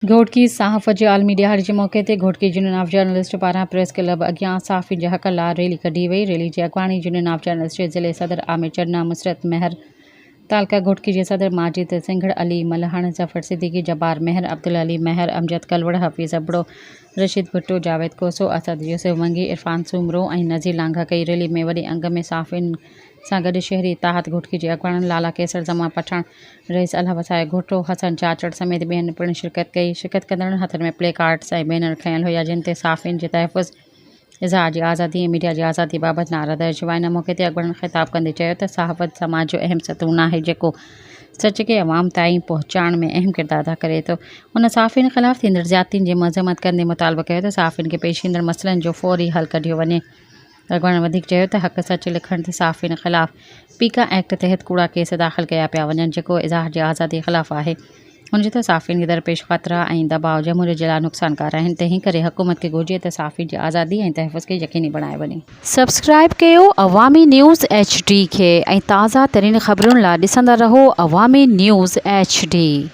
घोटकी सहाफ़त जे आलमी ॾियारे जे मौक़े ते घोटकी यूनियन ऑफ जर्नलिस्ट पारां प्रेस क्लब अॻियां सहाफ़ियुनि जे हक़ लाइ रैली कढी वई। रैली जी अॻवानी यूनियन ऑफ जर्नलिस्ट जे ज़िले सदर आमिर चन्ना, मुसरत महर, तालका घोटकी जे सदर माजिद सिंघड़, अली मलहण, ज़फ़र सिद्दीकी, जब्बार महर, अब्दुल अली महर, अमजद कलवड़, हफ़ीज़ अबड़ो, रशीद भुट्टो, जावेद कोसो, असद यूसुफ मंगी, इरफान सूमरो ऐं नज़ीर लांघा कई। रैली में वॾे अंग में सहाफ़ियुनि सां गॾु शहरी इत्तेहाद घोटकी जे अॻवाननि लाला केसर, ज़मा पठाण, रईस अल्लाह वसाए घोटो, हसन चाचड़ समेत ॿियनि पिणु शिरकत कई। शिरकत कंदड़नि हथनि में प्ले कार्ड्स ऐं बैनर खंयल हुया, जिन ते सहाफ़ियुनि जे तहफ़्फ़ुज़, इज़हार जी आज़ादी ऐं मीडिया जी आज़ादी बाबति नारा दर्ज हुआ। इन मौक़े ते अॻवाननि ख़िताब कंदे चयो त सहाफ़त समाज जो अहम सतून आहे, जेको सच खे अवाम ताईं पहुचाइण में अहम किरदारु अदा करे थो। हुन सहाफ़ियुनि ख़िलाफ़ थींदड़ ज़्यादतियुनि जी मज़म्मत कंदे मुतालबो कयो त सहाफ़ियुनि खे पेश ईंदड़ मसइलनि जो फ़ौरी हल कढियो वञे। अॻवाननि वधीक चयो त हक़ सच लिखण ते सहाफ़ियुनि ख़िलाफ़ पीका एक्ट तहत कूड़ा केस दाख़िल कया पिया वञनि, जेको इज़हार जी आज़ादी ख़िलाफ़ आहे। हुन चयो त सहाफ़ियुनि खे दरपेश ख़तरा ऐं दबाव जमहूरियत जे लाइ नुक़सानकार आहिनि। तंहिं करे हुकूमत खे घुरिजे त सहाफ़ियुनि जी आज़ादी ऐं तहफ़्फ़ुज़ खे यक़ीनी बणाए वञे। सब्सक्राइब कयो अवामी न्यूज़ HD खे ऐं ताज़ा तरीन ख़बरुनि लाइ ॾिसंदा रहो अवामी न्यूज़ HD।